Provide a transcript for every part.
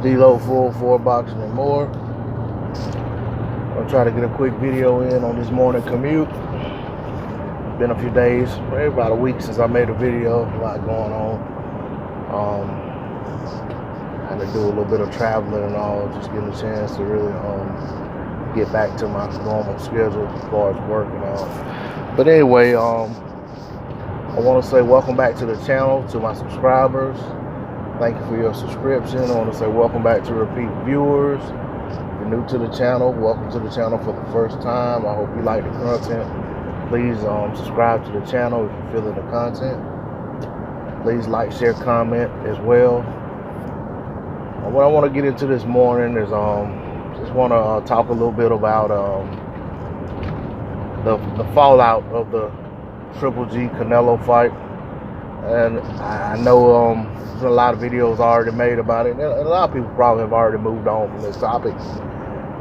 D-Lo Full 4 Boxing and More. I'll try to get a quick video in on this morning commute. Been a few days, maybe about a week since I made a video. A lot going on. Had to do a little bit of traveling and all, just getting a chance to really get back to my normal schedule as far as work and all. But anyway, I want to say welcome back to the channel, to my subscribers. Thank you for your subscription. I want to say welcome back to repeat viewers. If you're new to the channel, welcome to the channel for the first time. I hope you like the content. Please subscribe to the channel if you're feeling the content. Please like, share, comment as well. What I want to get into this morning is just want to talk a little bit about the fallout of the Triple G Canelo fight. And I know there's a lot of videos already made about it, and a lot of people probably have already moved on from this topic,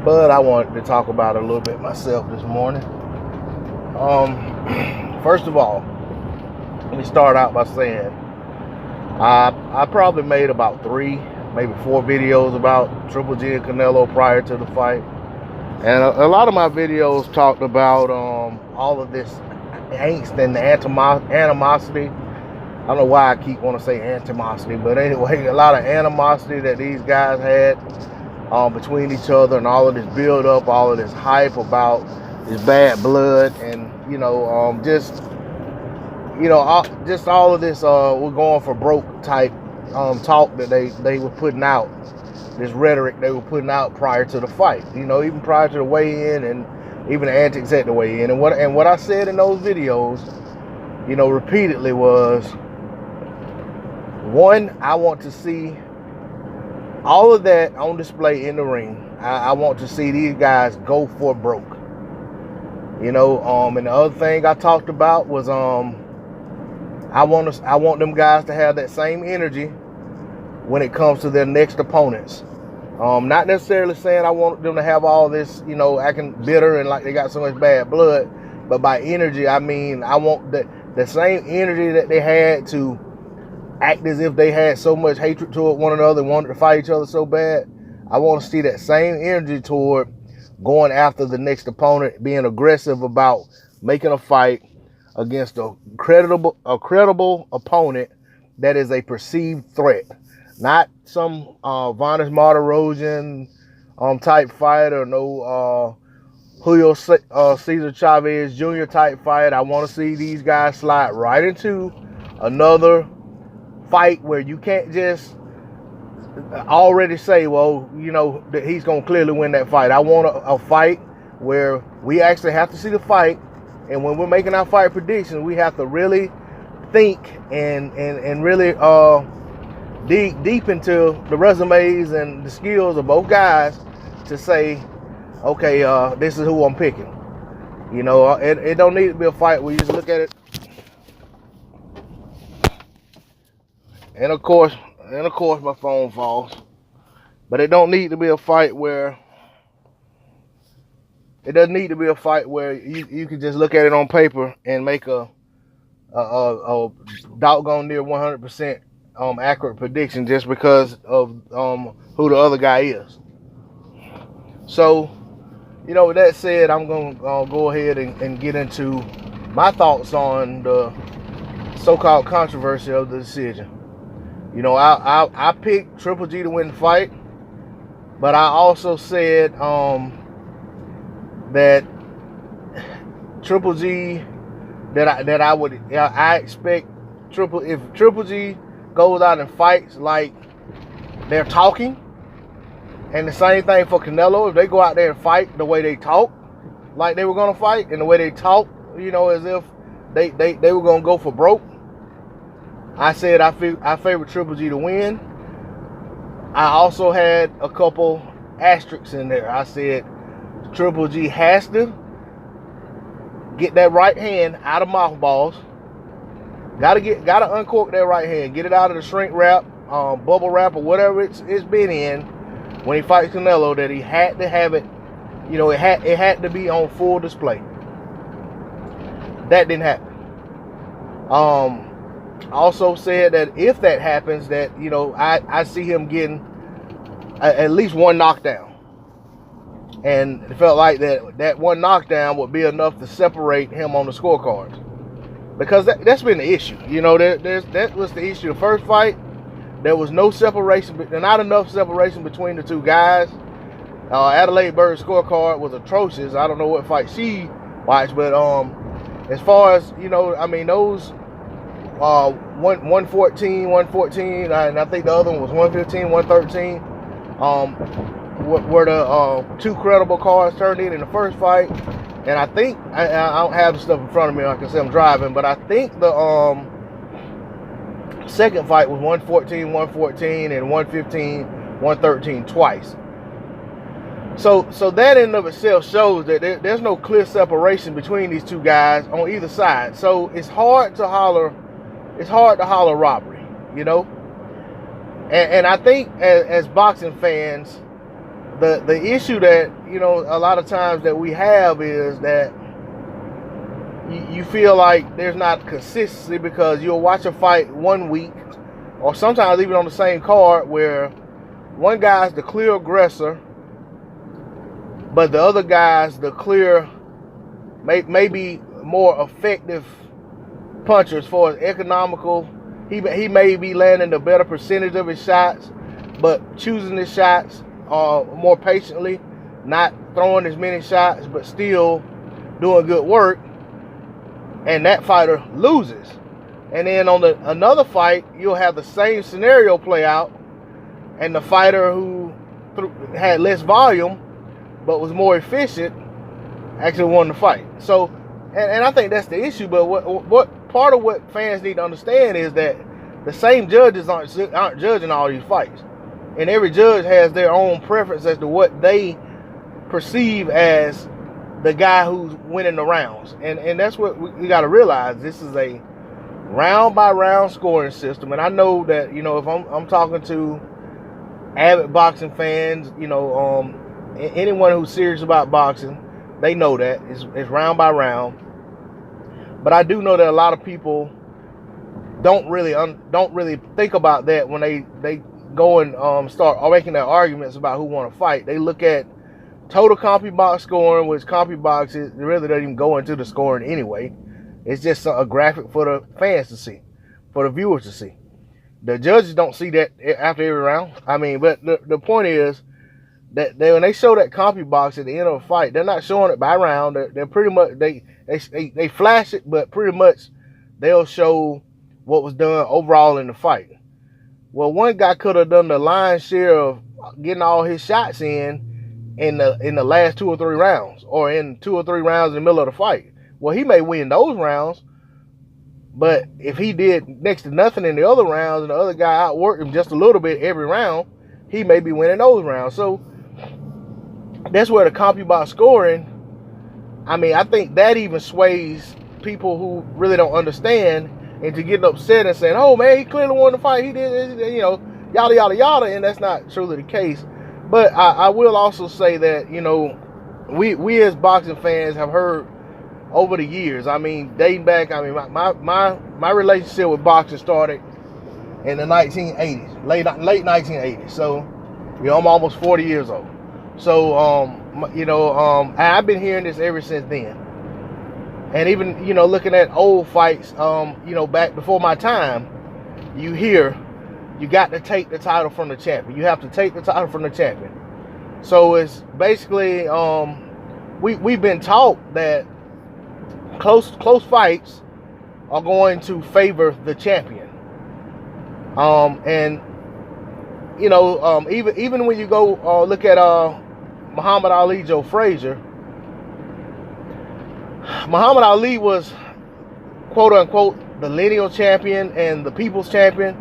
but I wanted to talk about it a little bit myself this morning. First of all, let me start out by saying I probably made about 3, maybe 4 videos about Triple G and Canelo prior to the fight, and a lot of my videos talked about all of this angst and the animosity. I don't know why I keep wanting to say animosity, but anyway, a lot of animosity that these guys had between each other, and all of this build up, all of this hype about this bad blood, and just all of this we're going for broke type talk that they were putting out, this rhetoric they were putting out prior to the fight, even prior to the weigh-in, and even the antics at the weigh-in. And what I said in those videos, repeatedly was, one, I want to see all of that on display in the ring. I want to see these guys go for broke. And the other thing I talked about was I want them guys to have that same energy when it comes to their next opponents. Not necessarily saying I want them to have all this, acting bitter and like they got so much bad blood, but by energy, I mean I want the same energy that they had to act as if they had so much hatred toward one another and wanted to fight each other so bad. I want to see that same energy toward going after the next opponent, being aggressive about making a fight against a credible opponent that is a perceived threat, not some Varnish Martirosyan type fight, or no Julio Cesar Chavez Jr. type fight. I want to see these guys slide right into another fight where you can't just already say, well, that he's going to clearly win that fight. I want a fight where we actually have to see the fight, and when we're making our fight predictions, we have to really think and really dig deep into the resumes and the skills of both guys to say, okay, this is who I'm picking. It don't need to be a fight where you just look at it. And of course, my phone falls. But it don't need to be a fight where you can just look at it on paper and make a doggone near 100% accurate prediction just because of who the other guy is. So, with that said, I'm gonna go ahead and get into my thoughts on the so-called controversy of the decision. I picked Triple G to win the fight, but I also said that Triple G, I expect if Triple G goes out and fights like they're talking, and the same thing for Canelo, if they go out there and fight the way they talk, like they were gonna fight, and the way they talk, as if they were gonna go for broke. I said I favor Triple G to win. I also had a couple asterisks in there. I said Triple G has to get that right hand out of mothballs. Gotta uncork that right hand. Get it out of the shrink wrap, bubble wrap, or whatever it's been in when he fights Canelo. That he had to have it. It had to be on full display. That didn't happen. I also said that if that happens, that I see him getting at least one knockdown. And it felt like that one knockdown would be enough to separate him on the scorecards. Because that's been the issue. You know, that was the issue. The first fight, there was no separation, not enough separation between the two guys. Adelaide Bird's scorecard was atrocious. I don't know what fight she watched, but as far as, you know, I mean, those 114, and I think the other one was 115, 113, were the two credible cards turned in the first fight. And I think, I don't have the stuff in front of me, like I said, I'm driving, but I think the second fight was 114, 114, and 115, 113 twice. So that in and of itself shows that there's no clear separation between these two guys on either side. So it's hard to holler robbery, you know? And I think as boxing fans, the issue that, you know, a lot of times that we have is that you feel like there's not consistency, because you'll watch a fight one week, or sometimes even on the same card, where one guy's the clear aggressor, but the other guy's the clear, maybe more effective puncher as far as economical. He may be landing a better percentage of his shots, but choosing his shots more patiently, not throwing as many shots, but still doing good work, and that fighter loses. And then on another fight, you'll have the same scenario play out, and the fighter who had less volume but was more efficient actually won the fight. So, and I think that's the issue. But what part of what fans need to understand is that the same judges aren't judging all these fights. And every judge has their own preference as to what they perceive as the guy who's winning the rounds. And that's what we got to realize. This is a round by round scoring system. And I know that, you know, if I'm talking to avid boxing fans, you know, anyone who's serious about boxing, they know that it's round by round. But I do know that a lot of people don't really think about that when they go and start making their arguments about who won a fight. They look at total CompuBox scoring, which CompuBox really doesn't even go into the scoring anyway. It's just a graphic for the fans to see, for the viewers to see. The judges don't see that after every round. I mean, but the point is that when they show that CompuBox at the end of a fight, they're not showing it by round. They're pretty much, they flash it, but pretty much they'll show what was done overall in the fight. Well, one guy could have done the lion's share of getting all his shots in the last 2 or 3 rounds, or in 2 or 3 rounds in the middle of the fight. Well, he may win those rounds, but if he did next to nothing in the other rounds and the other guy outworked him just a little bit every round, he may be winning those rounds. So that's where the CompuBox scoring, I mean, I think that even sways people who really don't understand into getting upset and saying, oh man, he clearly won the fight, he did this, you know, yada yada yada. And that's not truly the case. But I will also say that, you know, we as boxing fans have heard over the years, I mean, dating back, I mean, my relationship with boxing started in the 1980s, late 1980s. So, you know, I'm almost 40 years old. So, you know, I've been hearing this ever since then. And even, you know, looking at old fights, you know, back before my time, you hear, you got to take the title from the champion. You have to take the title from the champion. So it's basically, we've been taught that close fights are going to favor the champion. And you know, even when you go look at Muhammad Ali, Joe Frazier. Muhammad Ali was quote unquote the lineal champion and the people's champion,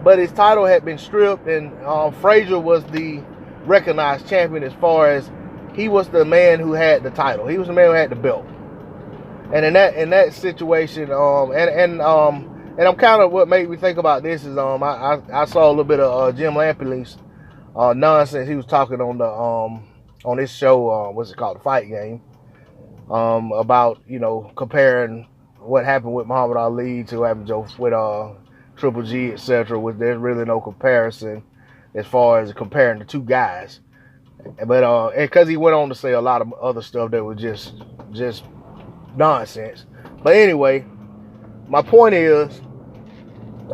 but his title had been stripped, and Frazier was the recognized champion as far as he was the man who had the title. He was the man who had the belt. And in that situation, and I'm kind of, what made me think about this is I saw a little bit of Jim Lampley's nonsense he was talking on the on this show, what's it called, The Fight Game, about, you know, comparing what happened with Muhammad Ali to what happened with Triple G, etc. With there's really no comparison. as far as comparing the two guys. But because he went on to say a lot of other stuff that was just nonsense. But anyway, my point is,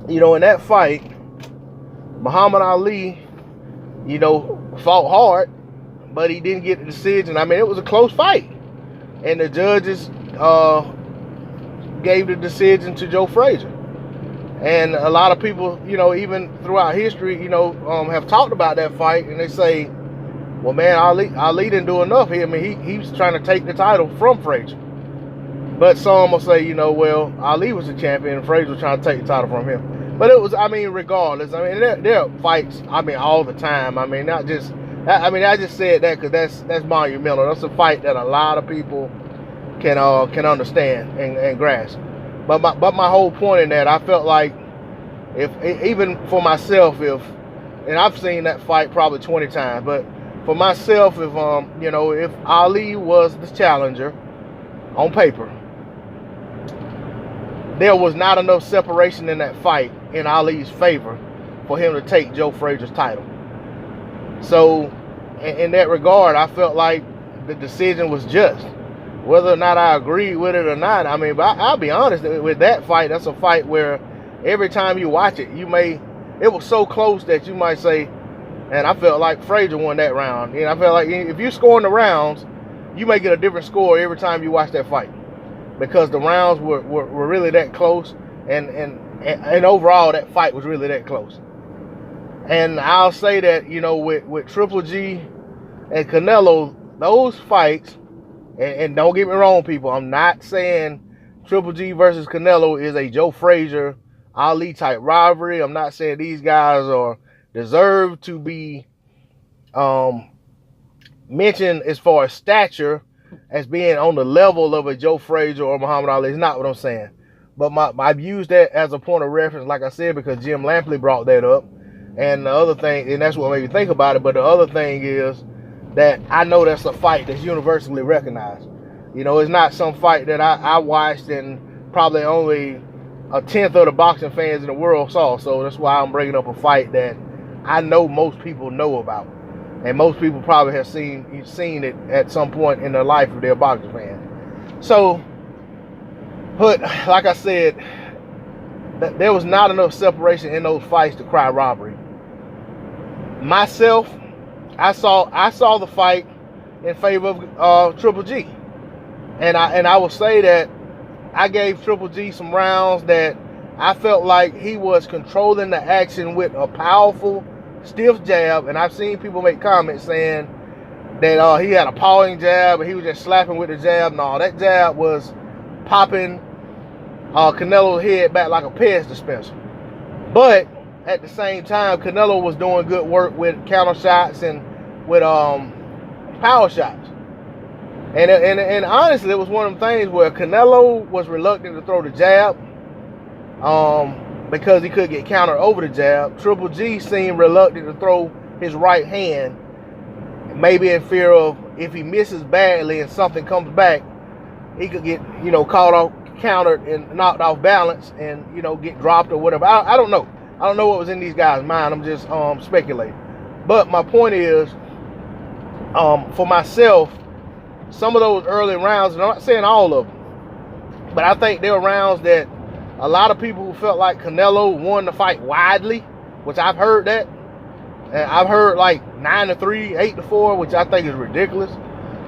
in that fight, Muhammad Ali, fought hard, but he didn't get the decision. I mean, it was a close fight, and the judges gave the decision to Joe Frazier. And a lot of people, even throughout history, have talked about that fight, and they say, well, man, Ali didn't do enough here. I mean, he was trying to take the title from Frazier. But some will say, well, Ali was the champion and Frazier was trying to take the title from him. But it was, regardless. There are fights, all the time. I just said that because that's monumental. That's a fight that a lot of people can understand and grasp. But my whole point in that, I felt like even for myself, and I've seen that fight probably 20 times, but for myself, if Ali was the challenger on paper, there was not enough separation in that fight in Ali's favor for him to take Joe Frazier's title. So in that regard, I felt like the decision was just. Whether or not I agreed with it or not, but I'll be honest, with that fight, that's a fight where every time you watch it, it was so close that you might say, and I felt like Frazier won that round. I felt like if you're scoring the rounds, you may get a different score every time you watch that fight, because the rounds were really that close, and overall that fight was really that close. And I'll say that with Triple G and Canelo, those fights, and don't get me wrong, people, I'm not saying Triple G versus Canelo is a Joe Frazier Ali type rivalry. I'm not saying these guys deserve to be mentioned as far as stature as being on the level of a Joe Frazier or Muhammad Ali. It's not what I'm saying. But I've used that as a point of reference, like I said, because Jim Lampley brought that up. And the other thing, and that's what made me think about it, but the other thing is that I know that's a fight that's universally recognized. It's not some fight that I watched and probably only a tenth of the boxing fans in the world saw. So that's why I'm bringing up a fight that I know most people know about, and most people probably have seen it at some point in their life if they're a boxing fan. So, but like I said, there was not enough separation in those fights to cry robbery. Myself, I saw the fight in favor of Triple G, and I will say that I gave Triple G some rounds that I felt like he was controlling the action with a powerful, stiff jab. And I've seen people make comments saying that he had a pawing jab and he was just slapping with the jab. No, that jab was popping Canelo's head back like a Pez dispenser. But at the same time, Canelo was doing good work with counter shots and with power shots. And honestly, it was one of them things where Canelo was reluctant to throw the jab because he could get countered over the jab. Triple G seemed reluctant to throw his right hand, maybe in fear of if he misses badly and something comes back, he could get caught off, countered and knocked off balance and get dropped or whatever. I don't know. I don't know what was in these guys' mind. I'm just speculating. But my point is, for myself, some of those early rounds, and I'm not saying all of them, but I think there were rounds that a lot of people who felt like Canelo won the fight widely, which I've heard that. And I've heard like 9-3, 8-4, which I think is ridiculous.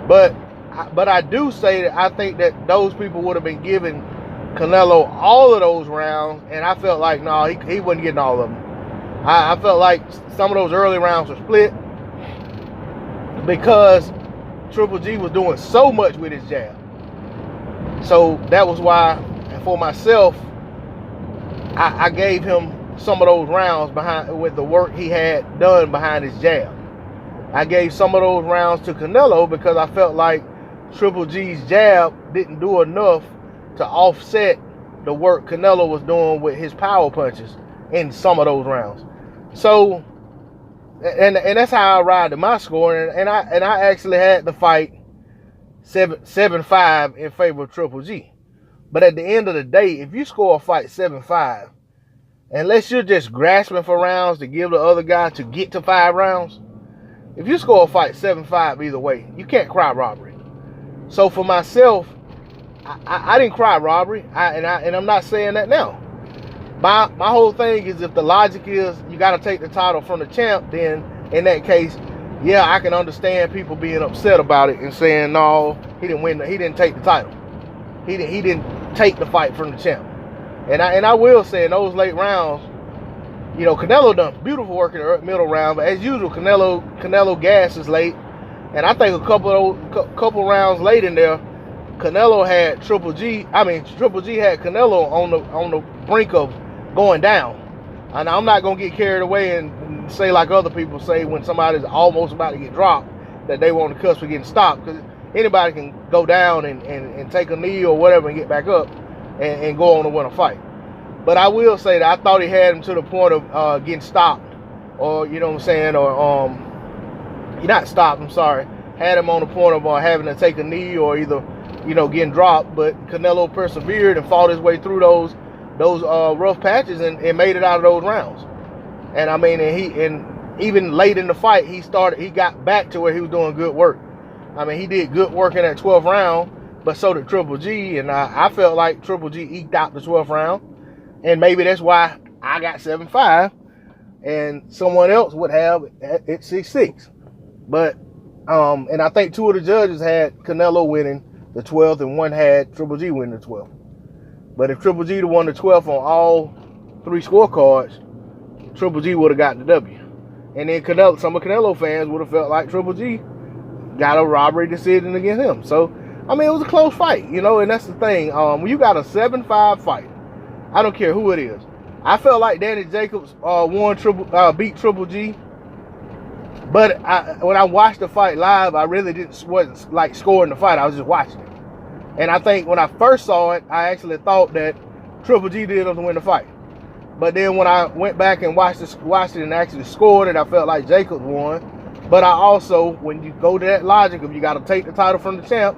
But I do say that I think that those people would have been giving Canelo all of those rounds, and I felt like, no, he wasn't getting all of them. I felt like some of those early rounds were split because Triple G was doing so much with his jab. So that was why, for myself, I gave him some of those rounds with the work he had done behind his jab. I gave some of those rounds to Canelo because I felt like Triple G's jab didn't do enough to offset the work Canelo was doing with his power punches in some of those rounds. So, and that's how I arrived at my score. And I actually had the fight 7-5 in favor of Triple G. But at the end of the day, if you score a fight 7-5, unless you're just grasping for rounds to give the other guy to get to 5 rounds, if you score a fight 7-5 either way, you can't cry robbery. So for myself, I didn't cry robbery, and I'm not saying that now. My whole thing is, if the logic is you got to take the title from the champ, then in that case, yeah, I can understand people being upset about it and saying, no, he didn't win. He didn't take the title. He didn't take the fight from the champ. And I will say, in those late rounds, you know, Canelo done beautiful work in the middle round, but as usual, Canelo gasses late. And I think a couple rounds late in there, Canelo had Triple G had Canelo on the brink of going down. And I'm not gonna get carried away and say like other people say when somebody's almost about to get dropped that they want to cusp of getting stopped, because anybody can go down and take a knee or whatever and get back up and go on to win a fight. But I will say that I thought he had him to the point of getting stopped, or you know what I'm saying, or not stopped, I'm sorry, had him on the point of having to take a knee or either, you know, getting dropped. But Canelo persevered and fought his way through those rough patches and made it out of those rounds. And I mean, and even late in the fight, he got back to where he was doing good work. I mean, he did good work in that 12th round, but so did Triple G, and I felt like Triple G eked out the 12th round, and maybe that's why I got 7-5, and someone else would have it 6-6. But and I think 2 of the judges had Canelo winning the 12th, and 1 had Triple G winning the 12th. But if Triple G won the 12th on all 3 scorecards, Triple G would have gotten the W. And then some of Canelo fans would have felt like Triple G got a robbery decision against him. So, I mean, it was a close fight, you know, and that's the thing. When you got a 7-5 fight, I don't care who it is. I felt like Danny Jacobs beat Triple G. But when I watched the fight live, I really wasn't like scoring the fight. I was just watching it. And I think when I first saw it, I actually thought that Triple G did to win the fight. But then when I went back and watched it and actually scored it, I felt like Jacobs won. But I also, when you go to that logic of you got to take the title from the champ,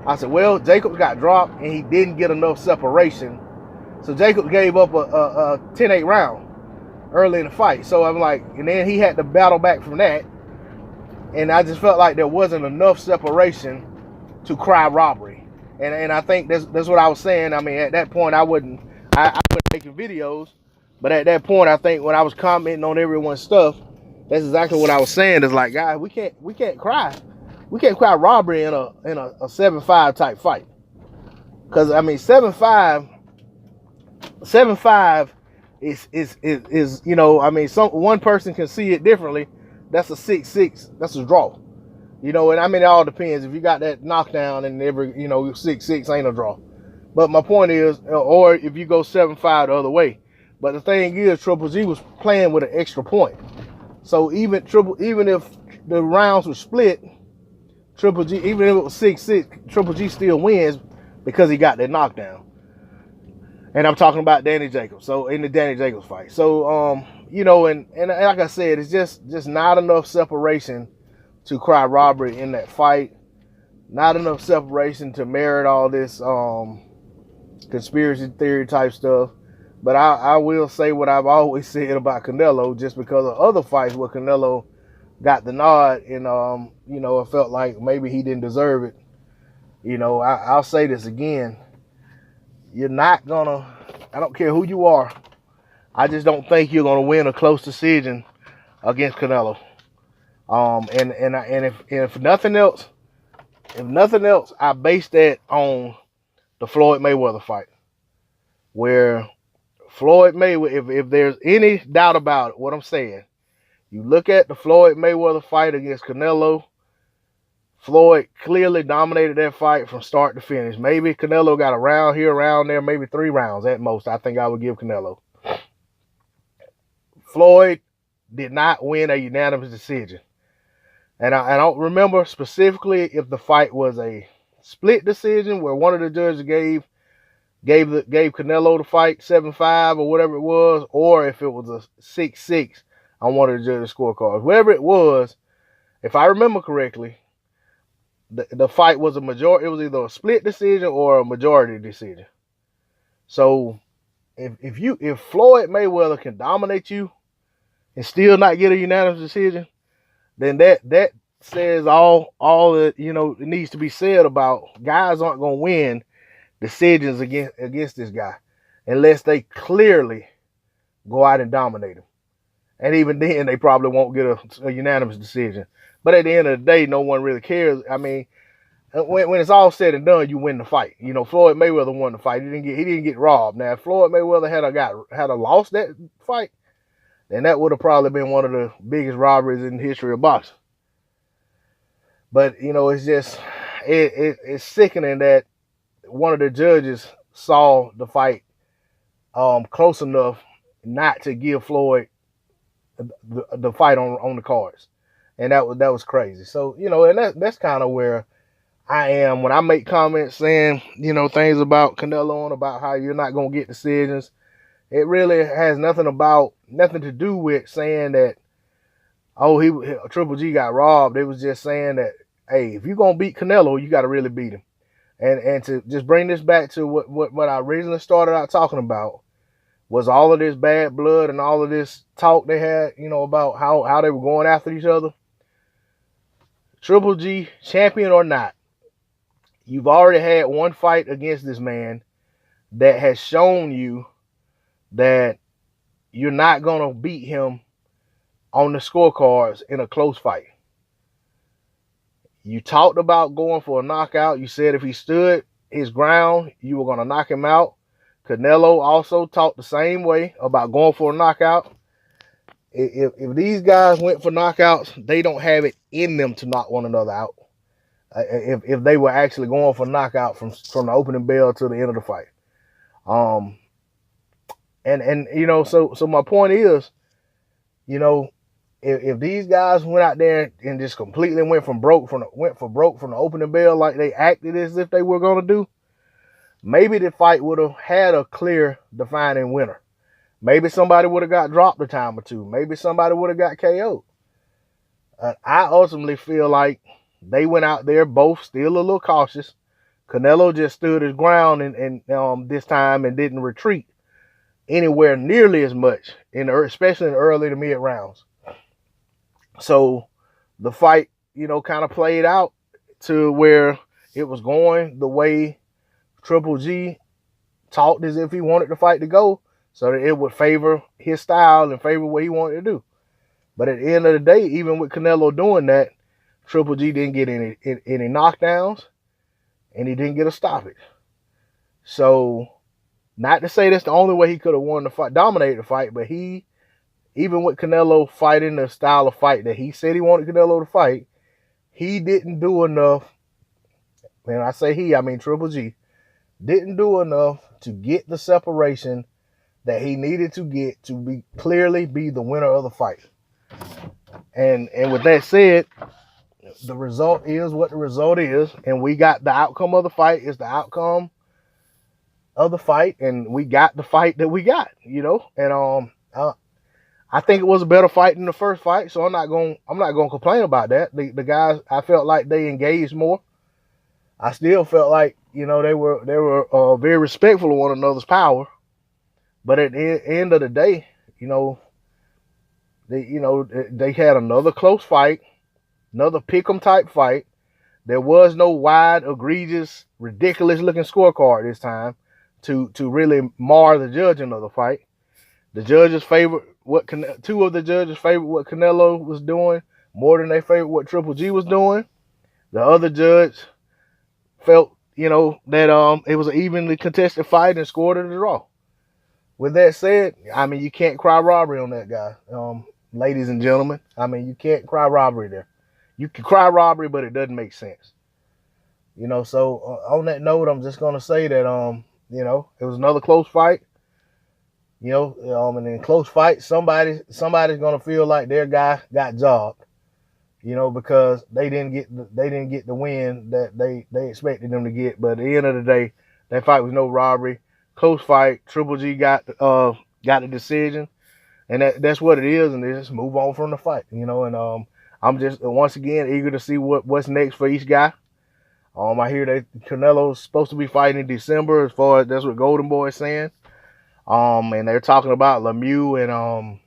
I said, well, Jacobs got dropped and he didn't get enough separation. So Jacobs gave up a 10-8 round early in the fight. So I'm like, and then he had to battle back from that. And I just felt like there wasn't enough separation to cry robbery. And I think that's what I was saying. I mean, at that point, I wasn't making videos. But at that point, I think when I was commenting on everyone's stuff, that's exactly what I was saying. Is like, guys, we can't cry. We can't cry robbery in a 7-5 type fight. Because I mean, 7-5 is you know, I mean, one person can see it differently. That's a 6-6. That's a draw. You know, and I mean, it all depends. If you got that knockdown and every, you know, 6-6 ain't a draw. But my point is, or if you go 7-5 the other way. But the thing is, Triple G was playing with an extra point. So even if the rounds were split, Triple G, even if it was 6-6, Triple G still wins because he got that knockdown. And I'm talking about Danny Jacobs. So in the Danny Jacobs fight. So you know, and like I said, it's just not enough separation to cry robbery in that fight. Not enough separation to merit all this conspiracy theory type stuff. But I will say what I've always said about Canelo, just because of other fights where Canelo got the nod and you know, it felt like maybe he didn't deserve it. You know, I'll say this again. You're not gonna, I don't care who you are, I just don't think you're gonna win a close decision against Canelo. And if nothing else, I base that on the Floyd Mayweather fight, where Floyd Mayweather, if there's any doubt about it, what I'm saying, you look at the Floyd Mayweather fight against Canelo, Floyd clearly dominated that fight from start to finish. Maybe Canelo got a round here, around there, maybe 3 rounds at most. I think I would give Canelo. Floyd did not win a unanimous decision. And I don't remember specifically if the fight was a split decision where one of the judges gave Canelo the fight 7-5 or whatever it was, or if it was a 6-6 on one of the judges' scorecards. Whatever it was, if I remember correctly, the fight was a majority. It was either a split decision or a majority decision. So if Floyd Mayweather can dominate you and still not get a unanimous decision, then that says all that it needs to be said about guys aren't gonna win decisions against this guy unless they clearly go out and dominate him. And even then, they probably won't get a unanimous decision. But at the end of the day, no one really cares. I mean, when it's all said and done, you win the fight. Floyd Mayweather won the fight. He didn't get robbed. Now, if Floyd Mayweather had lost that fight, then that would have probably been one of the biggest robberies in the history of boxing. But it's just it's sickening that one of the judges saw the fight close enough not to give Floyd the fight on the cards, and that was crazy. So and that's kind of where I am when I make comments saying things about Canelo and about how you're not gonna get decisions. It really has nothing to do with saying that Triple G got robbed. It was just saying that, hey, if you're gonna beat Canelo, you got to really beat him. And to just bring this back to what I originally started out talking about was all of this bad blood and all of this talk they had, about how they were going after each other. Triple G, champion or not, you've already had one fight against this man that has shown you that you're not going to beat him on the scorecards in a close fight. You talked about going for a knockout. You said if he stood his ground, you were going to knock him out. Canelo also talked the same way about going for a knockout. If these guys went for knockouts, they don't have it in them to knock one another out. If they were actually going for knockout from the opening bell to the end of the fight. So my point is, if these guys went out there and just completely went for broke from the opening bell like they acted as if they were going to do, maybe the fight would have had a clear defining winner. Maybe somebody would have got dropped a time or two. Maybe somebody would have got KO'd. I ultimately feel like they went out there both still a little cautious. Canelo just stood his ground and this time and didn't retreat anywhere nearly as much, especially in the early to mid rounds. So the fight, kind of played out to where it was going the way Triple G talked as if he wanted the fight to go, so that it would favor his style and favor what he wanted to do. But at the end of the day, even with Canelo doing that, Triple G didn't get any knockdowns, and he didn't get a stoppage. So, not to say that's the only way he could have won the fight, dominated the fight, but even with Canelo fighting the style of fight that he said he wanted Canelo to fight, he didn't do enough. When I say he, I mean Triple G, didn't do enough to get the separation that he needed to get to clearly be the winner of the fight. And with that said, the result is what the result is, and we got the outcome of the fight is the outcome of the fight, and we got the fight that we got, and I think it was a better fight than the first fight, so I'm not going to complain about that. The guys, I felt like they engaged more. I still felt like they were very respectful of one another's power, but at the end of the day, they had another close fight, another pick'em type fight. There was no wide, egregious, ridiculous looking scorecard this time to really mar the judging of the fight. The judges favored two of the judges favored what Canelo was doing more than they favored what Triple G was doing. The other judge felt, that it was an evenly contested fight and scored it a draw. With that said, I mean, you can't cry robbery on that guy, ladies and gentlemen. I mean, you can't cry robbery there. You can cry robbery, but it doesn't make sense. So on that note, I'm just gonna say that it was another close fight. And in close fight, somebody's gonna feel like their guy got jobbed, because they didn't get the win that they expected them to get. But at the end of the day, that fight was no robbery, close fight. Triple G got the decision, and that's what it is. And they just move on from the fight, And I'm just once again eager to see what's next for each guy. I hear that Canelo's supposed to be fighting in December, as far as that's what Golden Boy is saying. And they're talking about Lemieux and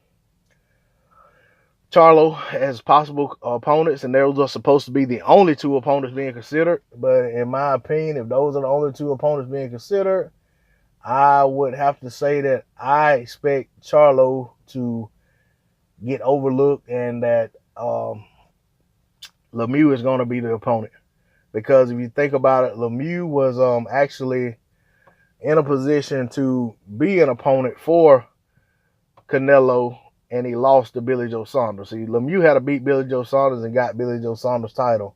Charlo as possible opponents, and those are supposed to be the only two opponents being considered. But in my opinion, if those are the only two opponents being considered, I would have to say that I expect Charlo to get overlooked and that Lemieux is going to be the opponent. Because if you think about it, Lemieux was actually in a position to be an opponent for Canelo, and he lost to Billy Joe Saunders. See, Lemieux had to beat Billy Joe Saunders and got Billy Joe Saunders' title.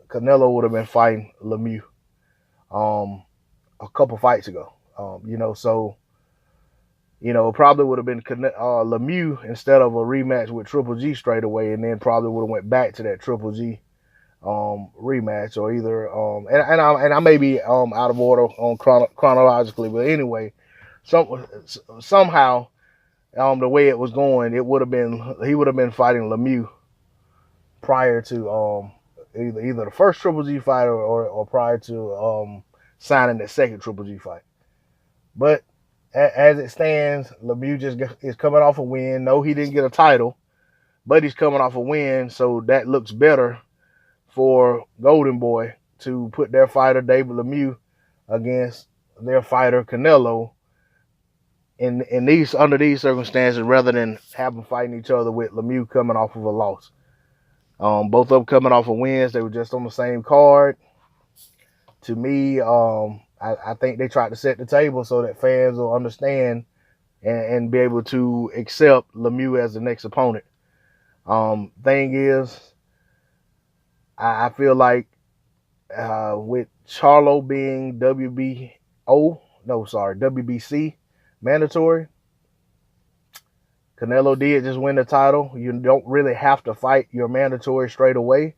Canelo would have been fighting Lemieux a couple fights ago. So it probably would have been Lemieux instead of a rematch with Triple G straight away, and then probably would have went back to that Triple G rematch, or either and I may be out of order on chronologically, but anyway, somehow the way it was going, he would have been fighting Lemieux prior to either the first Triple G fight or prior to signing the second Triple G fight. But as it stands, Lemieux is coming off a win. No, he didn't get a title, but he's coming off a win, so that looks better for Golden Boy to put their fighter David Lemieux against their fighter Canelo under these circumstances, rather than have them fighting each other with Lemieux coming off of a loss. Both of them coming off of wins. They were just on the same card. To me, I think they tried to set the table so that fans will understand and be able to accept Lemieux as the next opponent. Thing is, I feel like with Charlo being WBC mandatory, Canelo did just win the title. You don't really have to fight your mandatory straight away.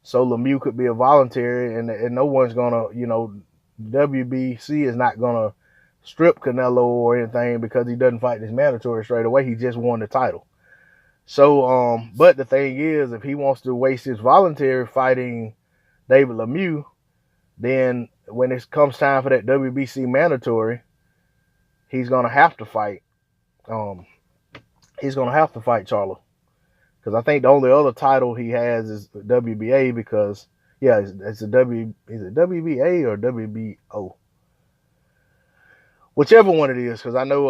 So Lemieux could be a voluntary, and no one's gonna, WBC is not gonna strip Canelo or anything because he doesn't fight his mandatory straight away. He just won the title. So, but the thing is, if he wants to waste his voluntary fighting David Lemieux, then when it comes time for that WBC mandatory, he's gonna have to fight. He's gonna have to fight Charlo, because I think the only other title he has is WBA. Because it's a W. Is it WBA or WBO? Whichever one it is, because I know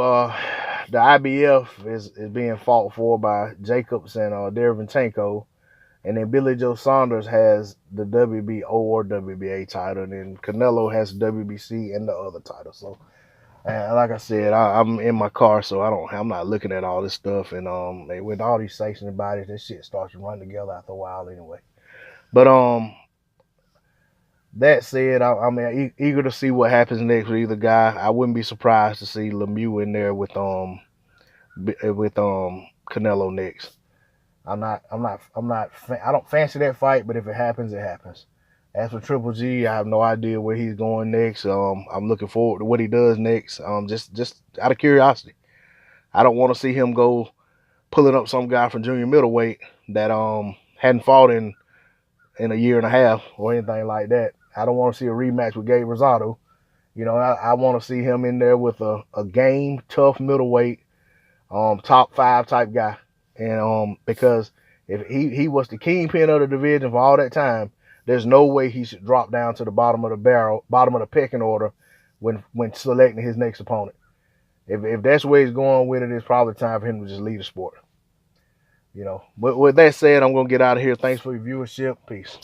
the IBF is being fought for by Jacobs and Derevchenko, and then Billy Joe Saunders has the WBO or WBA title, and then Canelo has WBC and the other title. So, like I said, I'm in my car, so I'm not looking at all this stuff, and with all these sanctioned bodies, this shit starts to run together after a while anyway. But that said, I'm eager to see what happens next with either guy. I wouldn't be surprised to see Lemieux in there with Canelo next. I don't fancy that fight, but if it happens, it happens. As for Triple G, I have no idea where he's going next. I'm looking forward to what he does next. Just out of curiosity. I don't want to see him go pulling up some guy from junior middleweight that hadn't fought in a year and a half or anything like that. I don't want to see a rematch with Gabe Rosado. I want to see him in there with a game, tough middleweight, top 5 type guy. And because if he was the kingpin of the division for all that time, there's no way he should drop down to the bottom of the pecking order when selecting his next opponent. If that's where he's going with it, it's probably time for him to just leave the sport. But with that said, I'm gonna get out of here. Thanks for your viewership. Peace.